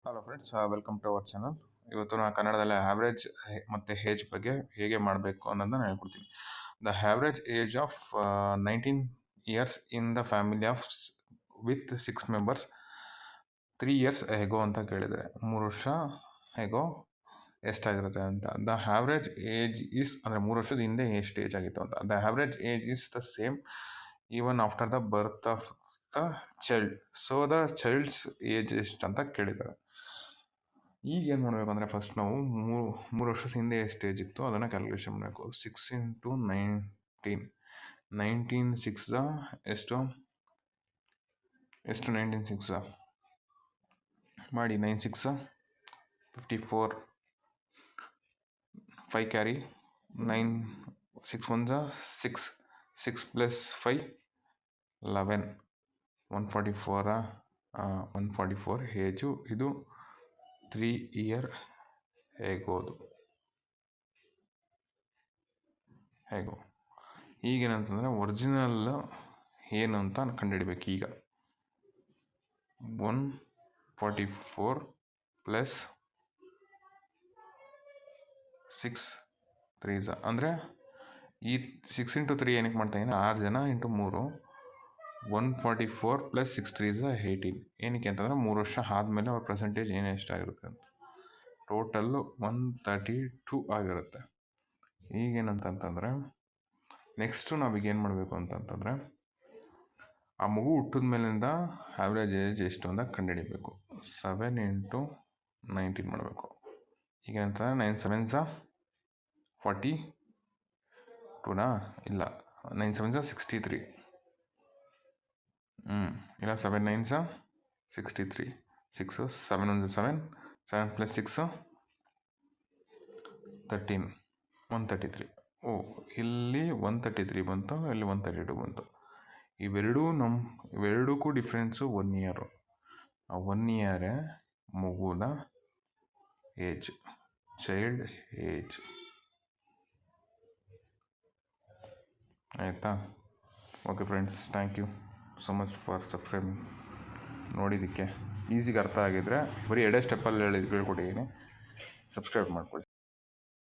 Hello friends, welcome to our channel. ಇವತ್ತು ನಾನು ಕನ್ನಡದಲ್ಲಿ ಆವ್ರೇಜ್ ಮತ್ತು ಏಜ್ ಬಗ್ಗೆ ಹೇಗೆ ಮಾಡಬೇಕು ಅನ್ನೋದನ್ನ ಹೇಳ್ಕೊಡ್ತೀನಿ. The average age of 19 years in the family of with 6 members 3 years ಹೇಗೋ ಅಂತ ಕೇಳಿದರೆ 3 ವರ್ಷ ಹೇಗೋ ಎಷ್ಟಾಗಿರುತ್ತೆ ಅಂತ. ದ ಆವ್ರೇಜ್ ಏಜ್ ಈಸ್ ಅಂದರೆ 3 ವರ್ಷದ ಹಿಂದೆ ಎಷ್ಟು ಏಜ್ ಆಗಿತ್ತು ಅಂತ. The average age is the same even after the birth of the child. So the child's age ಎಷ್ಟು ಅಂತ ಕೇಳಿದ್ದಾರೆ. ಈಗ ಏನು ಮಾಡಬೇಕು ಅಂದರೆ ಫಸ್ಟ್ ನಾವು ಮೂರು ವರ್ಷದ ಹಿಂದೆ ಎಷ್ಟು ಏಜ್ ಇತ್ತು ಅದನ್ನು ಕ್ಯಾಲ್ಕುಲೇಷನ್ ಮಾಡಬೇಕು. 6 × 19 6 ಎಷ್ಟು 19 6 ಮಾಡಿ. 9 6 54, 5 ಕ್ಯಾರಿ, 9 6 1 6 6 + 5 11 144 144 ಏಜು. ಇದು 3 ಇಯರ್ ಹೇಗೋ ಈಗೇನಂತಂದರೆ ಒರಿಜಿನಲ್ ಏನು ಅಂತ ಕಂಡುಹಿಡಿಬೇಕು. ಈಗ 144 + 6 3 ಅಂದರೆ ಈ 6 × 3 ಏನಕ್ಕೆ ಮಾಡ್ತಾಯಿದ್ದೀನಿ, 6 ಜನ × 3 144 + 6 3 18. ಏನಕ್ಕೆ ಅಂತಂದರೆ 3 ವರ್ಷ ಆದಮೇಲೆ ಅವ್ರ ಪರ್ಸೆಂಟೇಜ್ ಏನು ಎಷ್ಟಾಗಿರುತ್ತೆ ಅಂತ. ಟೋಟಲ್ಲು 132 ಆಗಿರುತ್ತೆ. ಈಗೇನಂತಂತಂದರೆ ನೆಕ್ಸ್ಟು ನಾವೀಗೇನು ಮಾಡಬೇಕು ಅಂತಂತಂದರೆ ಆ ಮಗು ಹುಟ್ಟಿದ ಮೇಲಿಂದ ಆವ್ರೇಜ್ ಏಜ್ ಎಷ್ಟು ಅಂತ ಕಂಡುಹಿಡಿಬೇಕು. 7 × 19 ಮಾಡಬೇಕು. ಈಗೇನಂತಂದರೆ 9 7 42ನಾ ಇಲ್ಲ 9 7 63 ಇಲ್ಲ 7 9 63 6 7 1 7 7 + 6 13 133. ಇಲ್ಲಿ 133 ಬಂತು, ಇಲ್ಲಿ 132 ಬಂತು. ಇವೆರಡಕ್ಕೂ ಡಿಫ್ರೆನ್ಸು 1 ಇಯರು. ಆ 1 ಇಯರೇ ಮಗುನ ಏಜ್, ಚೈಲ್ಡ್ ಏಜ್. ಆಯಿತಾ? Okay friends, thank you so much for subscribing. ನೋಡಿದ್ದಕ್ಕೆ ಈಸಿಗೆ ಅರ್ಥ ಆಗಿದ್ದರೆ ಬರೀ ಎರಡೇ ಸ್ಟೆಪ್ಪಲ್ಲಿ ಹೇಳ್ಕೊಟ್ಟಿದ್ದೀನಿ. ಸಬ್ಸ್ಕ್ರೈಬ್ ಮಾಡ್ಕೊಳ್ಳಿ.